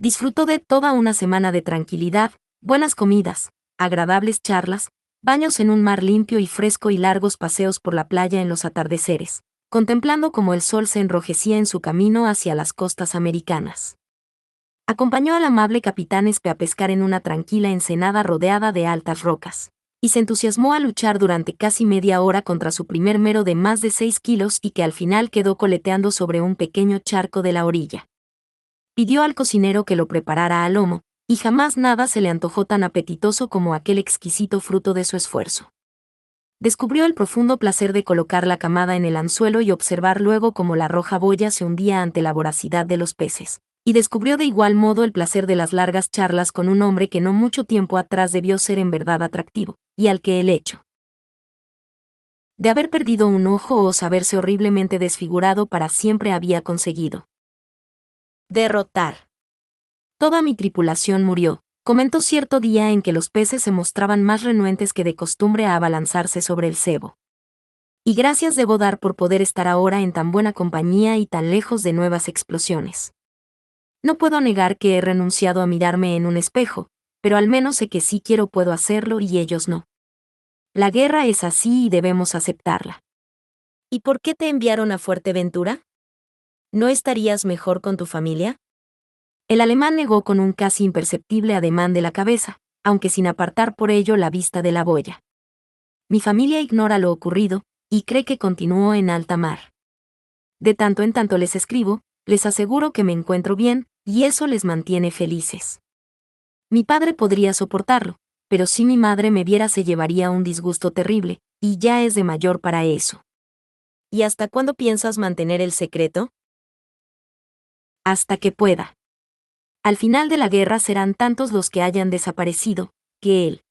Disfrutó de toda una semana de tranquilidad, buenas comidas, agradables charlas, baños en un mar limpio y fresco y largos paseos por la playa en los atardeceres, contemplando cómo el sol se enrojecía en su camino hacia las costas americanas. Acompañó al amable capitán Espe a pescar en una tranquila ensenada rodeada de altas rocas, y se entusiasmó a luchar durante casi media hora contra su primer mero de más de 6 kilos y que al final quedó coleteando sobre un pequeño charco de la orilla. Pidió al cocinero que lo preparara a lomo, y jamás nada se le antojó tan apetitoso como aquel exquisito fruto de su esfuerzo. Descubrió el profundo placer de colocar la camada en el anzuelo y observar luego cómo la roja boya se hundía ante la voracidad de los peces. Y descubrió de igual modo el placer de las largas charlas con un hombre que no mucho tiempo atrás debió ser en verdad atractivo, y al que el hecho de haber perdido un ojo o saberse horriblemente desfigurado para siempre había conseguido derrotar. Toda mi tripulación murió, comentó cierto día en que los peces se mostraban más renuentes que de costumbre a abalanzarse sobre el cebo. Y gracias debo dar por poder estar ahora en tan buena compañía y tan lejos de nuevas explosiones. No puedo negar que he renunciado a mirarme en un espejo, pero al menos sé que sí quiero puedo hacerlo y ellos no. La guerra es así y debemos aceptarla. ¿Y por qué te enviaron a Fuerteventura? ¿No estarías mejor con tu familia? El alemán negó con un casi imperceptible ademán de la cabeza, aunque sin apartar por ello la vista de la boya. Mi familia ignora lo ocurrido, y cree que continúo en alta mar. De tanto en tanto les escribo, les aseguro que me encuentro bien, y eso les mantiene felices. Mi padre podría soportarlo, pero si mi madre me viera se llevaría un disgusto terrible, y ya es de mayor para eso. ¿Y hasta cuándo piensas mantener el secreto? Hasta que pueda. Al final de la guerra serán tantos los que hayan desaparecido, que el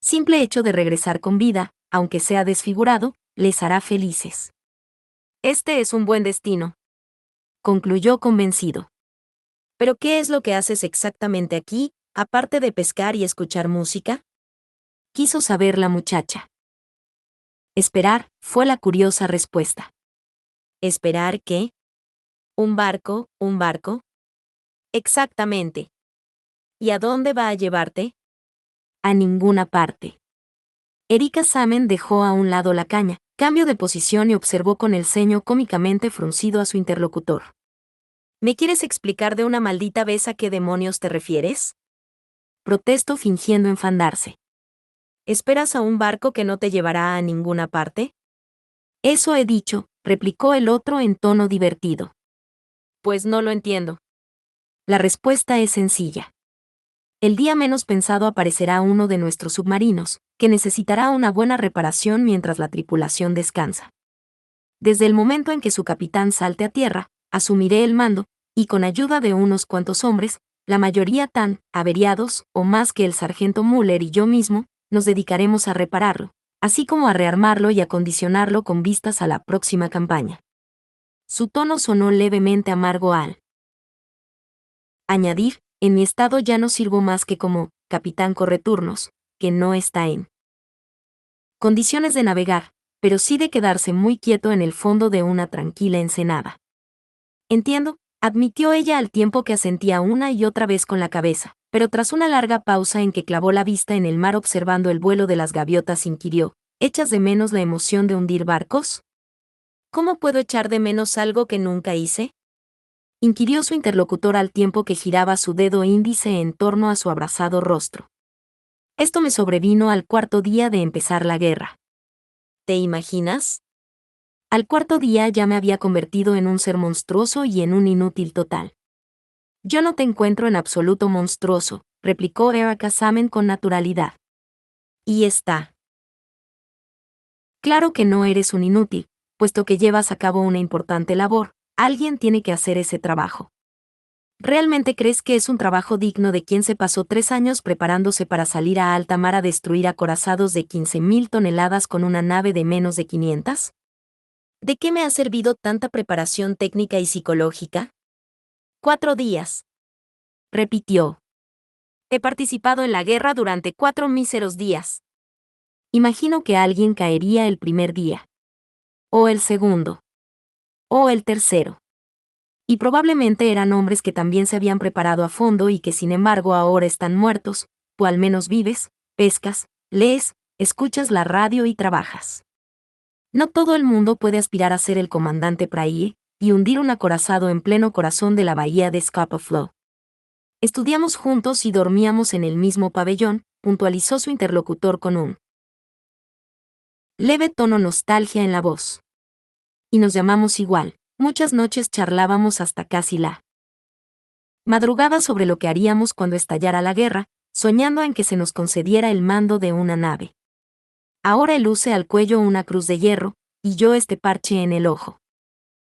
simple hecho de regresar con vida, aunque sea desfigurado, les hará felices. Este es un buen destino, concluyó convencido. ¿Pero qué es lo que haces exactamente aquí, aparte de pescar y escuchar música? Quiso saber la muchacha. Esperar, fue la curiosa respuesta. ¿Esperar qué? ¿Un barco, un barco? Exactamente. ¿Y a dónde va a llevarte? A ninguna parte. Erika Samen dejó a un lado la caña, cambió de posición y observó con el ceño cómicamente fruncido a su interlocutor. ¿Me quieres explicar de una maldita vez a qué demonios te refieres? Protestó fingiendo enfandarse. ¿Esperas a un barco que no te llevará a ninguna parte? Eso he dicho, replicó el otro en tono divertido. Pues no lo entiendo. La respuesta es sencilla. El día menos pensado aparecerá uno de nuestros submarinos, que necesitará una buena reparación mientras la tripulación descansa. Desde el momento en que su capitán salte a tierra, asumiré el mando, y con ayuda de unos cuantos hombres, la mayoría tan averiados o más que el sargento Müller y yo mismo, nos dedicaremos a repararlo, así como a rearmarlo y acondicionarlo con vistas a la próxima campaña. Su tono sonó levemente amargo al añadir, en mi estado ya no sirvo más que como capitán correturnos, que no está en condiciones de navegar, pero sí de quedarse muy quieto en el fondo de una tranquila ensenada. Entiendo, admitió ella al tiempo que asentía una y otra vez con la cabeza, pero tras una larga pausa en que clavó la vista en el mar observando el vuelo de las gaviotas inquirió, ¿echas de menos la emoción de hundir barcos? ¿Cómo puedo echar de menos algo que nunca hice? Inquirió su interlocutor al tiempo que giraba su dedo índice en torno a su abrasado rostro. Esto me sobrevino al cuarto día de empezar la guerra. ¿Te imaginas? Al cuarto día ya me había convertido en un ser monstruoso y en un inútil total. Yo no te encuentro en absoluto monstruoso, replicó Erika Samen con naturalidad. Y está claro que no eres un inútil, puesto que llevas a cabo una importante labor, alguien tiene que hacer ese trabajo. ¿Realmente crees que es un trabajo digno de quien se pasó 3 años preparándose para salir a alta mar a destruir acorazados de 15.000 toneladas con una nave de menos de 500? ¿De qué me ha servido tanta preparación técnica y psicológica? 4 días. Repitió. He participado en la guerra durante 4 míseros días. Imagino que alguien caería el primer día. O el segundo. O el tercero. Y probablemente eran hombres que también se habían preparado a fondo y que sin embargo ahora están muertos, o al menos vives, pescas, lees, escuchas la radio y trabajas. No todo el mundo puede aspirar a ser el comandante Praie y hundir un acorazado en pleno corazón de la bahía de Scapa Flow. Estudiamos juntos y dormíamos en el mismo pabellón, puntualizó su interlocutor con un leve tono nostalgia en la voz. Y nos llamamos igual. Muchas noches charlábamos hasta casi la madrugada sobre lo que haríamos cuando estallara la guerra, soñando en que se nos concediera el mando de una nave. Ahora él luce al cuello una cruz de hierro, y yo este parche en el ojo.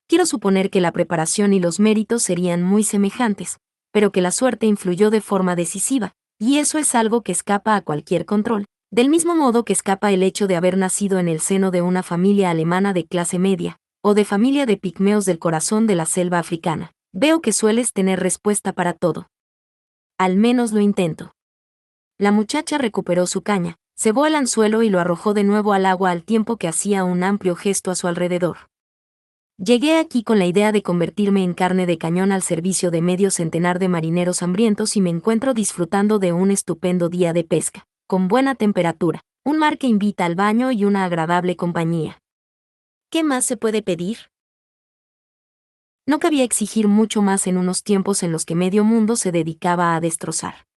Quiero suponer que la preparación y los méritos serían muy semejantes, pero que la suerte influyó de forma decisiva, y eso es algo que escapa a cualquier control, del mismo modo que escapa el hecho de haber nacido en el seno de una familia alemana de clase media, o de familia de pigmeos del corazón de la selva africana. Veo que sueles tener respuesta para todo. Al menos lo intento. La muchacha recuperó su caña, cebó el anzuelo y lo arrojó de nuevo al agua al tiempo que hacía un amplio gesto a su alrededor. Llegué aquí con la idea de convertirme en carne de cañón al servicio de medio centenar de marineros hambrientos y me encuentro disfrutando de un estupendo día de pesca, con buena temperatura, un mar que invita al baño y una agradable compañía. ¿Qué más se puede pedir? No cabía exigir mucho más en unos tiempos en los que medio mundo se dedicaba a destrozar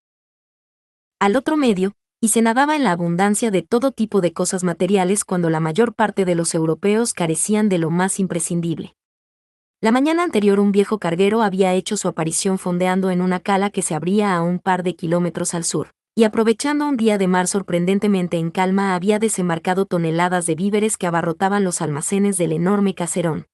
al otro medio, y se nadaba en la abundancia de todo tipo de cosas materiales cuando la mayor parte de los europeos carecían de lo más imprescindible. La mañana anterior un viejo carguero había hecho su aparición fondeando en una cala que se abría a un par de kilómetros al sur, y aprovechando un día de mar sorprendentemente en calma había desembarcado toneladas de víveres que abarrotaban los almacenes del enorme caserón.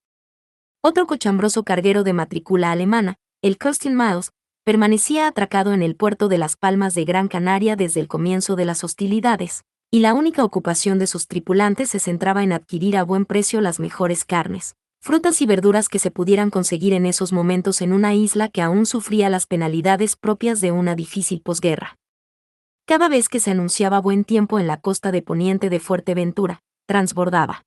Otro cochambroso carguero de matrícula alemana, el Costin Miles, permanecía atracado en el puerto de Las Palmas de Gran Canaria desde el comienzo de las hostilidades, y la única ocupación de sus tripulantes se centraba en adquirir a buen precio las mejores carnes, frutas y verduras que se pudieran conseguir en esos momentos en una isla que aún sufría las penalidades propias de una difícil posguerra. Cada vez que se anunciaba buen tiempo en la costa de poniente de Fuerteventura, transbordaba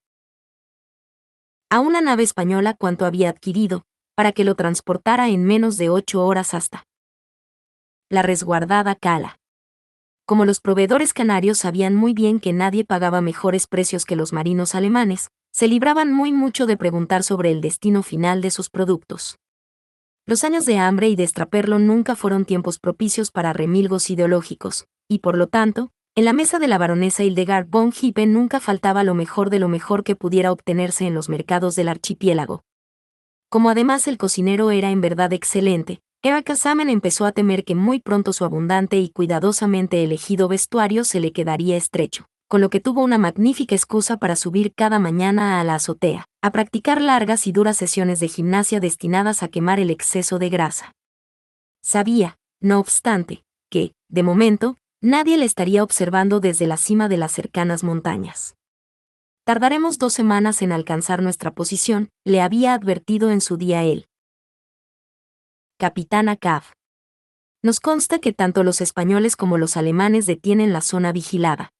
a una nave española cuanto había adquirido, para que lo transportara en menos de 8 horas hasta la resguardada cala. Como los proveedores canarios sabían muy bien que nadie pagaba mejores precios que los marinos alemanes, se libraban muy mucho de preguntar sobre el destino final de sus productos. Los años de hambre y de extraperlo nunca fueron tiempos propicios para remilgos ideológicos, y por lo tanto, en la mesa de la baronesa Hildegard von Hippen nunca faltaba lo mejor de lo mejor que pudiera obtenerse en los mercados del archipiélago. Como además el cocinero era en verdad excelente, Eva Casamen empezó a temer que muy pronto su abundante y cuidadosamente elegido vestuario se le quedaría estrecho, con lo que tuvo una magnífica excusa para subir cada mañana a la azotea, a practicar largas y duras sesiones de gimnasia destinadas a quemar el exceso de grasa. Sabía, no obstante, que, de momento, nadie le estaría observando desde la cima de las cercanas montañas. Tardaremos 2 semanas en alcanzar nuestra posición, le había advertido en su día él. Capitana Cav. Nos consta que tanto los españoles como los alemanes detienen la zona vigilada.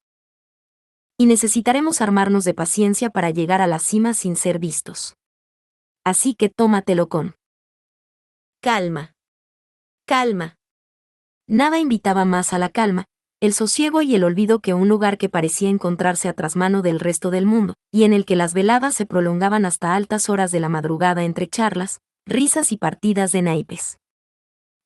Y necesitaremos armarnos de paciencia para llegar a la cima sin ser vistos. Así que tómatelo con calma. Calma. Nada invitaba más a la calma, el sosiego y el olvido que un lugar que parecía encontrarse a trasmano del resto del mundo, y en el que las veladas se prolongaban hasta altas horas de la madrugada entre charlas, risas y partidas de naipes.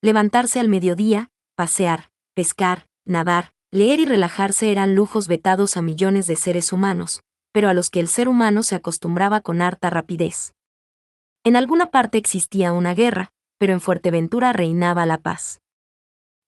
Levantarse al mediodía, pasear, pescar, nadar, leer y relajarse eran lujos vetados a millones de seres humanos, pero a los que el ser humano se acostumbraba con harta rapidez. En alguna parte existía una guerra, pero en Fuerteventura reinaba la paz.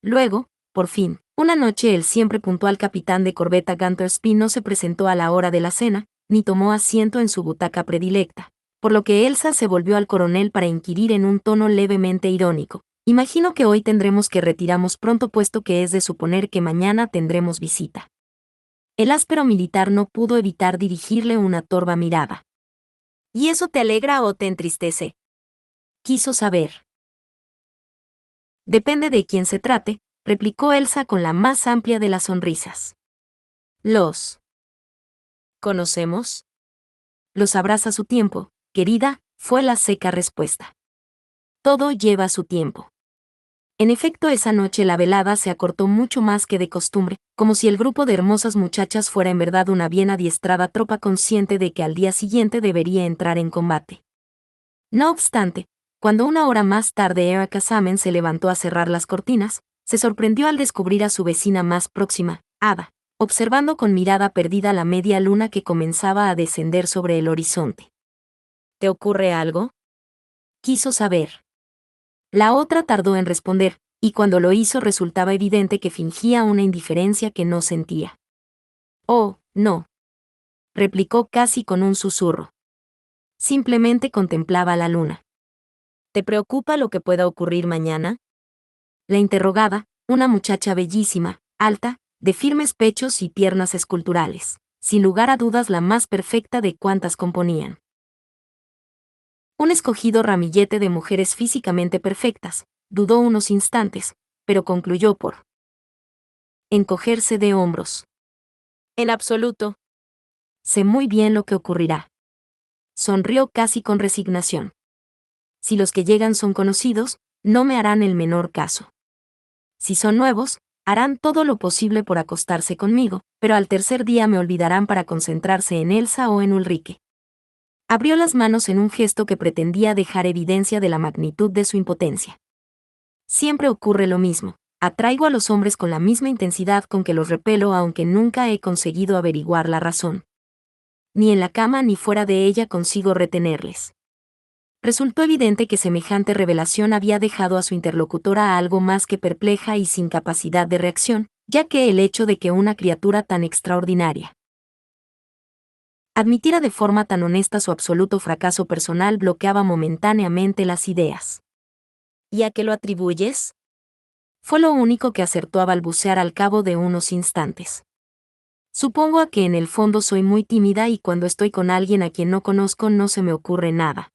Luego, por fin, una noche el siempre puntual capitán de corbeta Gunter Spee no se presentó a la hora de la cena, ni tomó asiento en su butaca predilecta, por lo que Elsa se volvió al coronel para inquirir en un tono levemente irónico. Imagino que hoy tendremos que retirarnos pronto puesto que es de suponer que mañana tendremos visita. El áspero militar no pudo evitar dirigirle una torva mirada. ¿Y eso te alegra o te entristece? Quiso saber. Depende de quién se trate, replicó Elsa con la más amplia de las sonrisas. ¿Los conocemos? Los sabrás a su tiempo, querida, fue la seca respuesta. Todo lleva su tiempo. En efecto, esa noche la velada se acortó mucho más que de costumbre, como si el grupo de hermosas muchachas fuera en verdad una bien adiestrada tropa consciente de que al día siguiente debería entrar en combate. No obstante, cuando una hora más tarde Erica Samen se levantó a cerrar las cortinas, se sorprendió al descubrir a su vecina más próxima, Ada, observando con mirada perdida la media luna que comenzaba a descender sobre el horizonte. ¿Te ocurre algo?, quiso saber. La otra tardó en responder, y cuando lo hizo resultaba evidente que fingía una indiferencia que no sentía. Oh, no, replicó casi con un susurro. Simplemente contemplaba la luna. ¿Te preocupa lo que pueda ocurrir mañana?, la interrogaba, una muchacha bellísima, alta, de firmes pechos y piernas esculturales, sin lugar a dudas la más perfecta de cuantas componían un escogido ramillete de mujeres físicamente perfectas. Dudó unos instantes, pero concluyó por encogerse de hombros. En absoluto. Sé muy bien lo que ocurrirá. Sonrió casi con resignación. Si los que llegan son conocidos, no me harán el menor caso. Si son nuevos, harán todo lo posible por acostarse conmigo, pero al tercer día me olvidarán para concentrarse en Elsa o en Ulrike. Abrió las manos en un gesto que pretendía dejar evidencia de la magnitud de su impotencia. Siempre ocurre lo mismo. Atraigo a los hombres con la misma intensidad con que los repelo, aunque nunca he conseguido averiguar la razón. Ni en la cama ni fuera de ella consigo retenerles. Resultó evidente que semejante revelación había dejado a su interlocutora algo más que perpleja y sin capacidad de reacción, ya que el hecho de que una criatura tan extraordinaria admitiera de forma tan honesta su absoluto fracaso personal bloqueaba momentáneamente las ideas. ¿Y a qué lo atribuyes?, fue lo único que acertó a balbucear al cabo de unos instantes. Supongo a que en el fondo soy muy tímida y cuando estoy con alguien a quien no conozco no se me ocurre nada.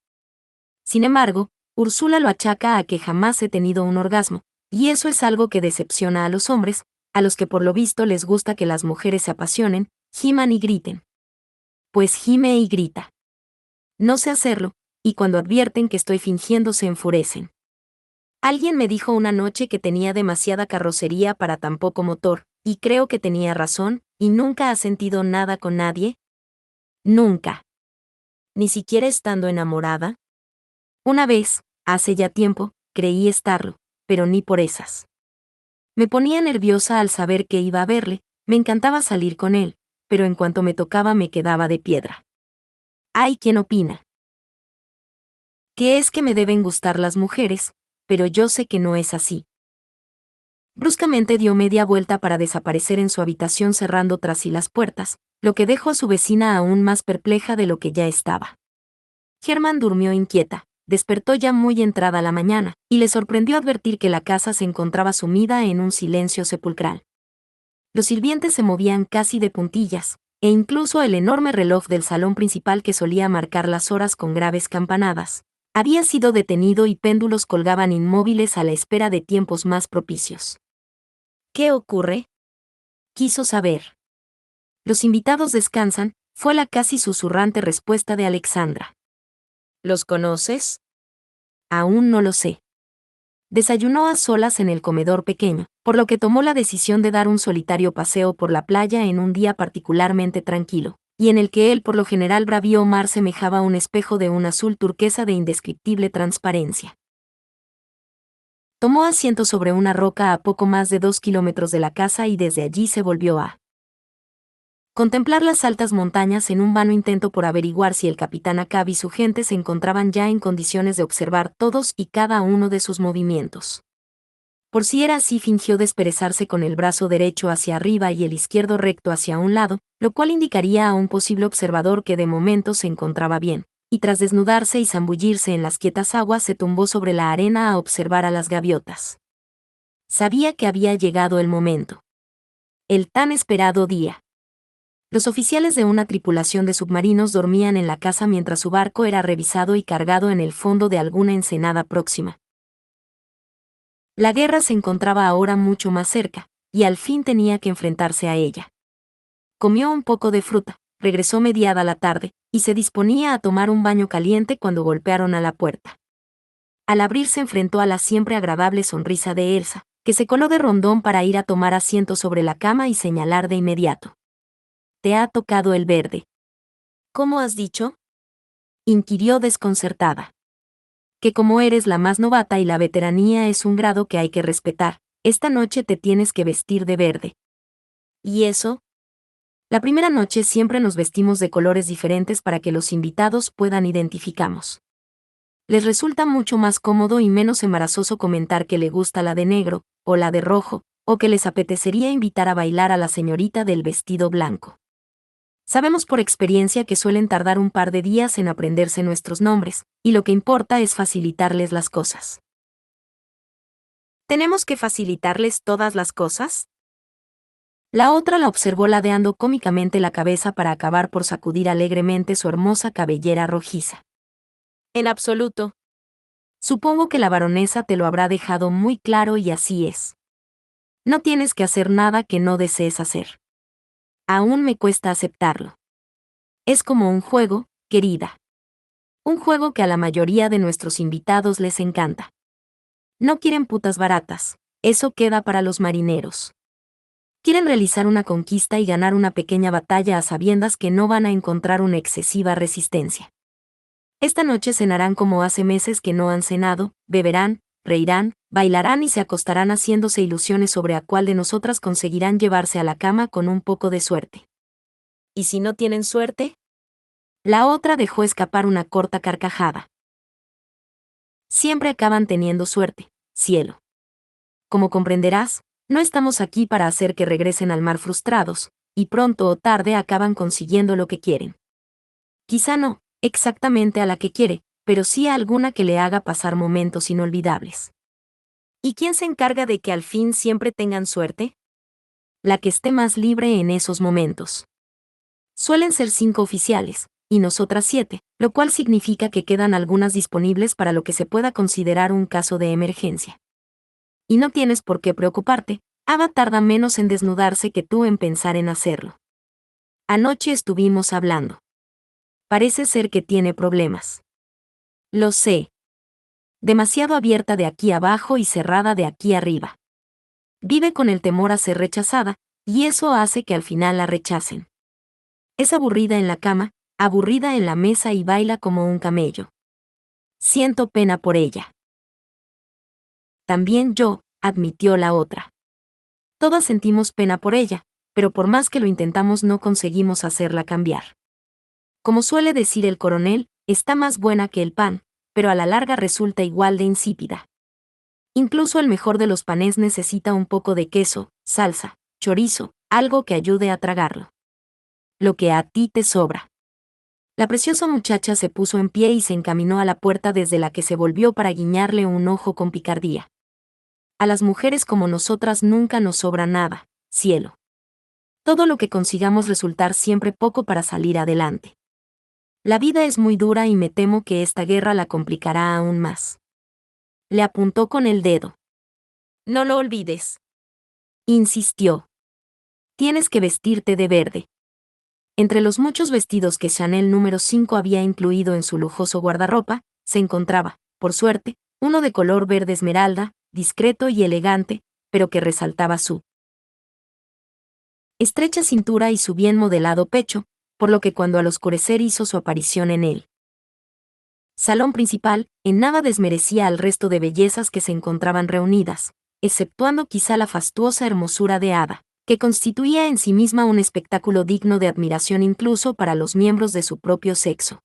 Sin embargo, Úrsula lo achaca a que jamás he tenido un orgasmo, y eso es algo que decepciona a los hombres, a los que por lo visto les gusta que las mujeres se apasionen, giman y griten. Pues gime y grita. No sé hacerlo, y cuando advierten que estoy fingiendo se enfurecen. Alguien me dijo una noche que tenía demasiada carrocería para tan poco motor, y creo que tenía razón. ¿Y nunca has sentido nada con nadie? Nunca. ¿Ni siquiera estando enamorada? Una vez, hace ya tiempo, creí estarlo, pero ni por esas. Me ponía nerviosa al saber que iba a verle, me encantaba salir con él, pero en cuanto me tocaba me quedaba de piedra. Hay quien opina que es que me deben gustar las mujeres, pero yo sé que no es así. Bruscamente dio media vuelta para desaparecer en su habitación cerrando tras sí las puertas, lo que dejó a su vecina aún más perpleja de lo que ya estaba. Germán durmió inquieta, despertó ya muy entrada la mañana, y le sorprendió advertir que la casa se encontraba sumida en un silencio sepulcral. Los sirvientes se movían casi de puntillas, e incluso el enorme reloj del salón principal que solía marcar las horas con graves campanadas había sido detenido y péndulos colgaban inmóviles a la espera de tiempos más propicios. ¿Qué ocurre?, quiso saber. Los invitados descansan, fue la casi susurrante respuesta de Alexandra. ¿Los conoces? Aún no lo sé. Desayunó a solas en el comedor pequeño, por lo que tomó la decisión de dar un solitario paseo por la playa en un día particularmente tranquilo, y en el que el por lo general bravío mar semejaba un espejo de un azul turquesa de indescriptible transparencia. Tomó asiento sobre una roca a poco más de 2 kilómetros de la casa y desde allí se volvió a contemplar las altas montañas en un vano intento por averiguar si el capitán Acab y su gente se encontraban ya en condiciones de observar todos y cada uno de sus movimientos. Por si era así, fingió desperezarse con el brazo derecho hacia arriba y el izquierdo recto hacia un lado, lo cual indicaría a un posible observador que de momento se encontraba bien, y tras desnudarse y zambullirse en las quietas aguas se tumbó sobre la arena a observar a las gaviotas. Sabía que había llegado el momento. El tan esperado día. Los oficiales de una tripulación de submarinos dormían en la casa mientras su barco era revisado y cargado en el fondo de alguna ensenada próxima. La guerra se encontraba ahora mucho más cerca, y al fin tenía que enfrentarse a ella. Comió un poco de fruta, regresó mediada la tarde, y se disponía a tomar un baño caliente cuando golpearon a la puerta. Al abrir se enfrentó a la siempre agradable sonrisa de Elsa, que se coló de rondón para ir a tomar asiento sobre la cama y señalar de inmediato. «Te ha tocado el verde». «¿Cómo has dicho?», inquirió desconcertada. «Que como eres la más novata y la veteranía es un grado que hay que respetar, esta noche te tienes que vestir de verde». «¿Y eso?». «La primera noche siempre nos vestimos de colores diferentes para que los invitados puedan identificarnos. Les resulta mucho más cómodo y menos embarazoso comentar que le gusta la de negro, o la de rojo, o que les apetecería invitar a bailar a la señorita del vestido blanco. Sabemos por experiencia que suelen tardar un par de días en aprenderse nuestros nombres, y lo que importa es facilitarles las cosas». «¿Tenemos que facilitarles todas las cosas?». La otra la observó ladeando cómicamente la cabeza para acabar por sacudir alegremente su hermosa cabellera rojiza. «En absoluto. Supongo que la baronesa te lo habrá dejado muy claro y así es. No tienes que hacer nada que no desees hacer. Aún me cuesta aceptarlo. Es como un juego, querida. Un juego que a la mayoría de nuestros invitados les encanta. No quieren putas baratas, eso queda para los marineros. Quieren realizar una conquista y ganar una pequeña batalla a sabiendas que no van a encontrar una excesiva resistencia. Esta noche cenarán como hace meses que no han cenado, beberán, reirán, bailarán y se acostarán haciéndose ilusiones sobre a cuál de nosotras conseguirán llevarse a la cama con un poco de suerte. ¿Y si no tienen suerte?». La otra dejó escapar una corta carcajada. «Siempre acaban teniendo suerte, cielo. Como comprenderás, no estamos aquí para hacer que regresen al mar frustrados, y pronto o tarde acaban consiguiendo lo que quieren. Quizá no exactamente a la que quiere, pero sí a alguna que le haga pasar momentos inolvidables». «¿Y quién se encarga de que al fin siempre tengan suerte?». «La que esté más libre en esos momentos. Suelen ser 5 oficiales, y nosotras 7, lo cual significa que quedan algunas disponibles para lo que se pueda considerar un caso de emergencia. Y no tienes por qué preocuparte, Ava tarda menos en desnudarse que tú en pensar en hacerlo. Anoche estuvimos hablando. Parece ser que tiene problemas». «Lo sé. Demasiado abierta de aquí abajo y cerrada de aquí arriba. Vive con el temor a ser rechazada, y eso hace que al final la rechacen. Es aburrida en la cama, aburrida en la mesa y baila como un camello. Siento pena por ella». «También yo», admitió la otra. «Todas sentimos pena por ella, pero por más que lo intentamos no conseguimos hacerla cambiar. Como suele decir el coronel, está más buena que el pan, pero a la larga resulta igual de insípida. Incluso el mejor de los panes necesita un poco de queso, salsa, chorizo, algo que ayude a tragarlo. Lo que a ti te sobra». La preciosa muchacha se puso en pie y se encaminó a la puerta desde la que se volvió para guiñarle un ojo con picardía. «A las mujeres como nosotras nunca nos sobra nada, cielo. Todo lo que consigamos resultar siempre poco para salir adelante. La vida es muy dura y me temo que esta guerra la complicará aún más». Le apuntó con el dedo. «No lo olvides», insistió. «Tienes que vestirte de verde». Entre los muchos vestidos que Chanel número 5 había incluido en su lujoso guardarropa, se encontraba, por suerte, uno de color verde esmeralda, discreto y elegante, pero que resaltaba su estrecha cintura y su bien modelado pecho, por lo que cuando al oscurecer hizo su aparición en el salón principal, en nada desmerecía al resto de bellezas que se encontraban reunidas, exceptuando quizá la fastuosa hermosura de Ada, que constituía en sí misma un espectáculo digno de admiración incluso para los miembros de su propio sexo.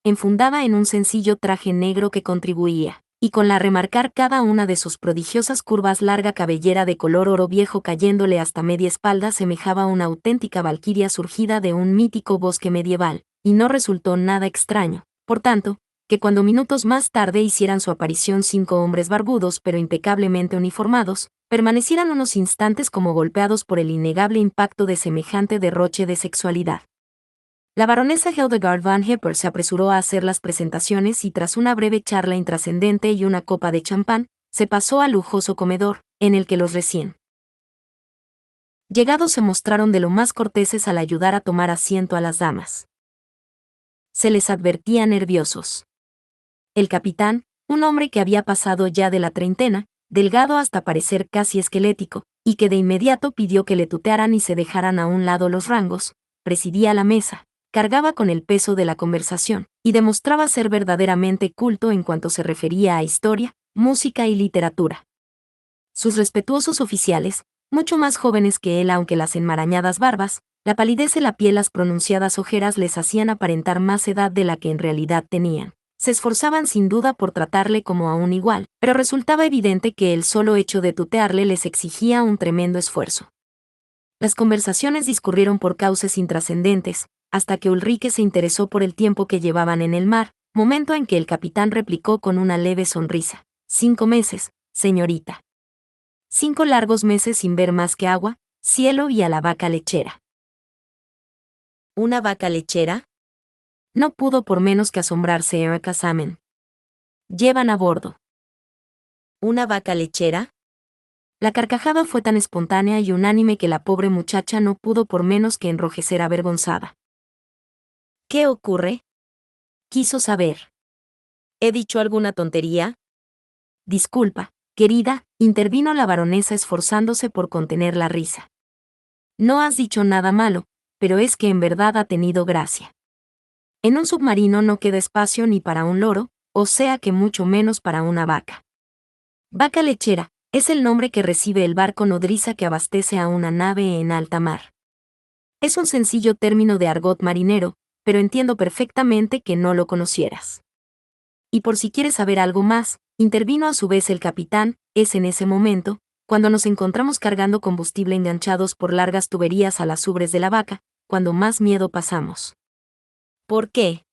Enfundada en un sencillo traje negro que contribuía, y con la remarcar cada una de sus prodigiosas curvas, larga cabellera de color oro viejo cayéndole hasta media espalda semejaba una auténtica valquiria surgida de un mítico bosque medieval, y no resultó nada extraño, por tanto, que cuando minutos más tarde hicieran su aparición 5 hombres barbudos pero impecablemente uniformados, permanecieran unos instantes como golpeados por el innegable impacto de semejante derroche de sexualidad. La baronesa Hildegard van Hepper se apresuró a hacer las presentaciones y tras una breve charla intrascendente y una copa de champán, se pasó al lujoso comedor, en el que los recién llegados se mostraron de lo más corteses al ayudar a tomar asiento a las damas. Se les advertía nerviosos. El capitán, Un hombre que había pasado ya de la treintena, delgado hasta parecer casi esquelético, y que de inmediato pidió que le tutearan y se dejaran a un lado los rangos, presidía la mesa, cargaba con el peso de la conversación, y demostraba ser verdaderamente culto en cuanto se refería a historia, música y literatura. Sus respetuosos oficiales, mucho más jóvenes que él aunque las enmarañadas barbas, la palidez en la piel, las pronunciadas ojeras les hacían aparentar más edad de la que en realidad tenían. Se esforzaban sin duda por tratarle como a un igual, pero resultaba evidente que el solo hecho de tutearle les exigía un tremendo esfuerzo. Las conversaciones discurrieron por cauces intrascendentes, hasta que Ulrike se interesó por el tiempo que llevaban en el mar, momento en que el capitán replicó con una leve sonrisa: 5 meses, señorita. 5 largos meses sin ver más que agua, cielo y a la vaca lechera. ¿Una vaca lechera? No pudo por menos que asombrarse Erika Salmon. Llevan a bordo ¿una vaca lechera? La carcajada fue tan espontánea y unánime que la pobre muchacha no pudo por menos que enrojecer avergonzada. ¿Qué ocurre? Quiso saber. ¿He dicho alguna tontería? Disculpa, querida, intervino la baronesa esforzándose por contener la risa. No has dicho nada malo, pero es que en verdad ha tenido gracia. En un submarino no queda espacio ni para un loro, o sea que mucho menos para una vaca. Vaca lechera es el nombre que recibe el barco nodriza que abastece a una nave en alta mar. Es un sencillo término de argot marinero, pero entiendo perfectamente que no lo conocieras. Y por si quieres saber algo más, intervino a su vez el capitán, es en ese momento, cuando nos encontramos cargando combustible enganchados por largas tuberías a las ubres de la vaca, cuando más miedo pasamos. ¿Por qué?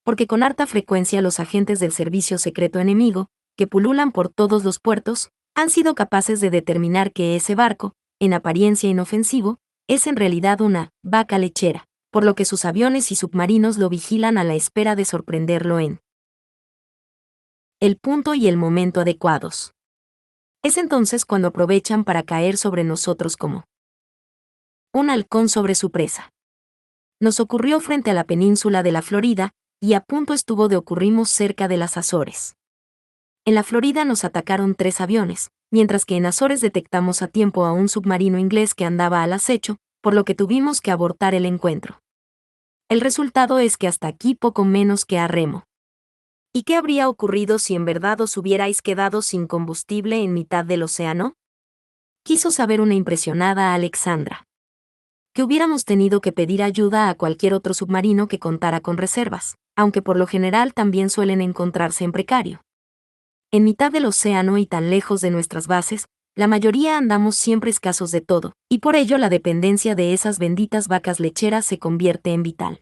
Porque con harta frecuencia los agentes del servicio secreto enemigo, que pululan por todos los puertos, han sido capaces de determinar que ese barco, en apariencia inofensivo, es en realidad una vaca lechera, por lo que sus aviones y submarinos lo vigilan a la espera de sorprenderlo en el punto y el momento adecuados. Es entonces cuando aprovechan para caer sobre nosotros como un halcón sobre su presa. Nos ocurrió frente a la península de la Florida, y a punto estuvo de ocurrirnos cerca de las Azores. En la Florida nos atacaron 3 aviones, mientras que en Azores detectamos a tiempo a un submarino inglés que andaba al acecho, por lo que tuvimos que abortar el encuentro. El resultado es que hasta aquí poco menos que a remo. ¿Y qué habría ocurrido si en verdad os hubierais quedado sin combustible en mitad del océano? Quiso saber una impresionada Alexandra. Que hubiéramos tenido que pedir ayuda a cualquier otro submarino que contara con reservas, aunque por lo general también suelen encontrarse en precario. En mitad del océano y tan lejos de nuestras bases, la mayoría andamos siempre escasos de todo, y por ello la dependencia de esas benditas vacas lecheras se convierte en vital.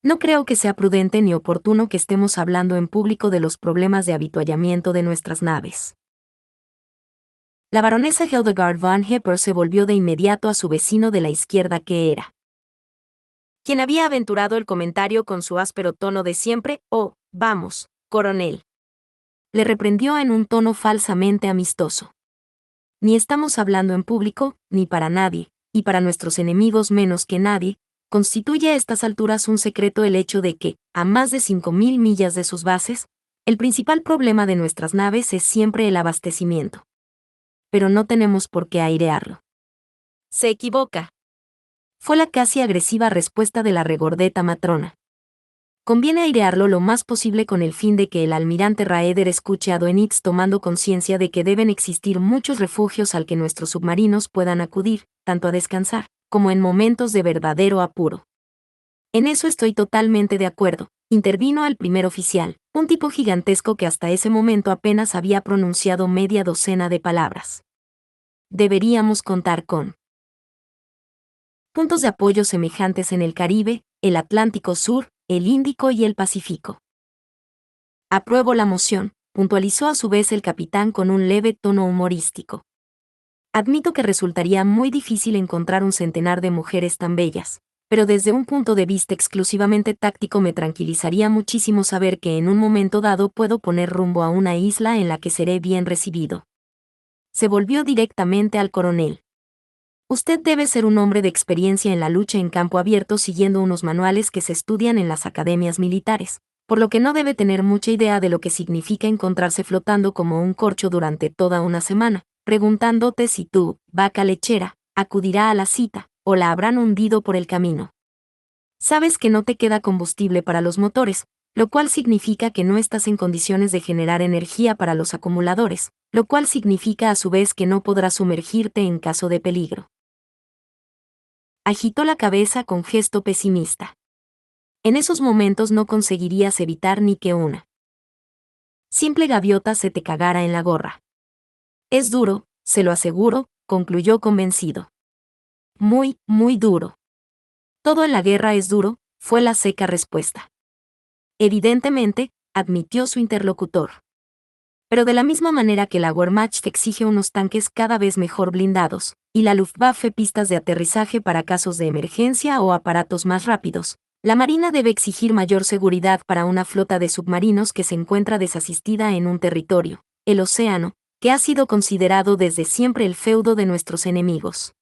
No creo que sea prudente ni oportuno que estemos hablando en público de los problemas de avituallamiento de nuestras naves. La baronesa Hildegard von Hepper se volvió de inmediato a su vecino de la izquierda, que era quien había aventurado el comentario con su áspero tono de siempre: «Oh, vamos, coronel». Le reprendió en un tono falsamente amistoso. Ni estamos hablando en público, ni para nadie, y para nuestros enemigos menos que nadie, constituye a estas alturas un secreto el hecho de que, a más de 5.000 millas de sus bases, el principal problema de nuestras naves es siempre el abastecimiento. Pero no tenemos por qué airearlo. Se equivoca. Fue la casi agresiva respuesta de la regordeta matrona. Conviene airearlo lo más posible con el fin de que el almirante Raeder escuche a Dönitz tomando conciencia de que deben existir muchos refugios al que nuestros submarinos puedan acudir, tanto a descansar, como en momentos de verdadero apuro. En eso estoy totalmente de acuerdo, intervino el primer oficial, un tipo gigantesco que hasta ese momento apenas había pronunciado media docena de palabras. Deberíamos contar con puntos de apoyo semejantes en el Caribe, el Atlántico Sur, el Índico y el Pacífico. Apruebo la moción, puntualizó a su vez el capitán con un leve tono humorístico. Admito que resultaría muy difícil encontrar un centenar de mujeres tan bellas, pero desde un punto de vista exclusivamente táctico me tranquilizaría muchísimo saber que en un momento dado puedo poner rumbo a una isla en la que seré bien recibido. Se volvió directamente al coronel. Usted debe ser un hombre de experiencia en la lucha en campo abierto siguiendo unos manuales que se estudian en las academias militares, por lo que no debe tener mucha idea de lo que significa encontrarse flotando como un corcho durante toda una semana, preguntándote si tú, vaca lechera, acudirá a la cita, o la habrán hundido por el camino. Sabes que no te queda combustible para los motores, lo cual significa que no estás en condiciones de generar energía para los acumuladores, lo cual significa a su vez que no podrás sumergirte en caso de peligro. Agitó la cabeza con gesto pesimista. En esos momentos no conseguirías evitar ni que una simple gaviota se te cagara en la gorra. Es duro, se lo aseguro, concluyó convencido. Muy, muy duro. Todo en la guerra es duro, fue la seca respuesta. Evidentemente, admitió su interlocutor. Pero de la misma manera que la Wehrmacht exige unos tanques cada vez mejor blindados, y la Luftwaffe pistas de aterrizaje para casos de emergencia o aparatos más rápidos, la Marina debe exigir mayor seguridad para una flota de submarinos que se encuentra desasistida en un territorio, el océano, que ha sido considerado desde siempre el feudo de nuestros enemigos.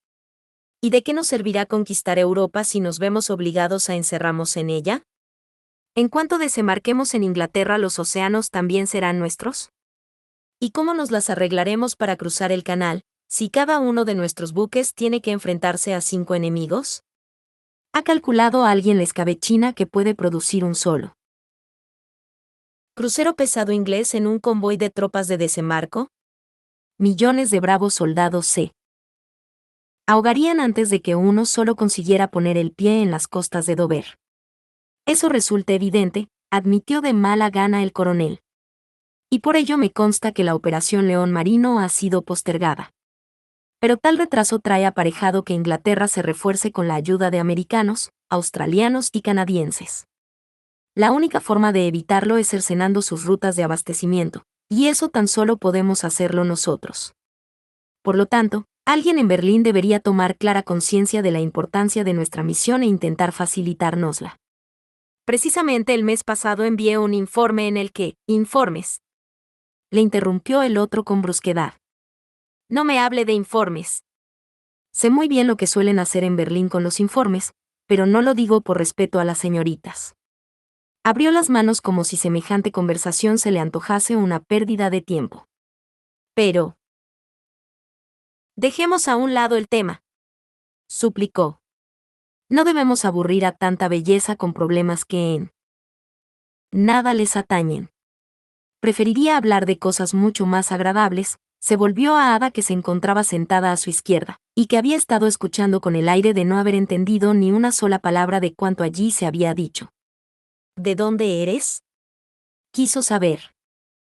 ¿Y de qué nos servirá conquistar Europa si nos vemos obligados a encerrarnos en ella? En cuanto desembarquemos en Inglaterra, ¿los océanos también serán nuestros? ¿Y cómo nos las arreglaremos para cruzar el canal, si cada uno de nuestros buques tiene que enfrentarse a 5 enemigos? ¿Ha calculado a alguien la escabechina que puede producir un solo crucero pesado inglés en un convoy de tropas de desembarco? Millones de bravos soldados se ahogarían antes de que uno solo consiguiera poner el pie en las costas de Dover. Eso resulta evidente, admitió de mala gana el coronel. Y por ello me consta que la Operación León Marino ha sido postergada. Pero tal retraso trae aparejado que Inglaterra se refuerce con la ayuda de americanos, australianos y canadienses. La única forma de evitarlo es cercenando sus rutas de abastecimiento, y eso tan solo podemos hacerlo nosotros. Por lo tanto, alguien en Berlín debería tomar clara conciencia de la importancia de nuestra misión e intentar facilitárnosla. Precisamente el mes pasado envié un informe en el que, informes. Le interrumpió el otro con brusquedad. No me hable de informes. Sé muy bien lo que suelen hacer en Berlín con los informes, pero no lo digo por respeto a las señoritas. Abrió las manos como si semejante conversación se le antojase una pérdida de tiempo. Pero dejemos a un lado el tema, suplicó. No debemos aburrir a tanta belleza con problemas que en nada les atañen. Preferiría hablar de cosas mucho más agradables. Se volvió a Ada, que se encontraba sentada a su izquierda, y que había estado escuchando con el aire de no haber entendido ni una sola palabra de cuanto allí se había dicho. ¿De dónde eres?, quiso saber.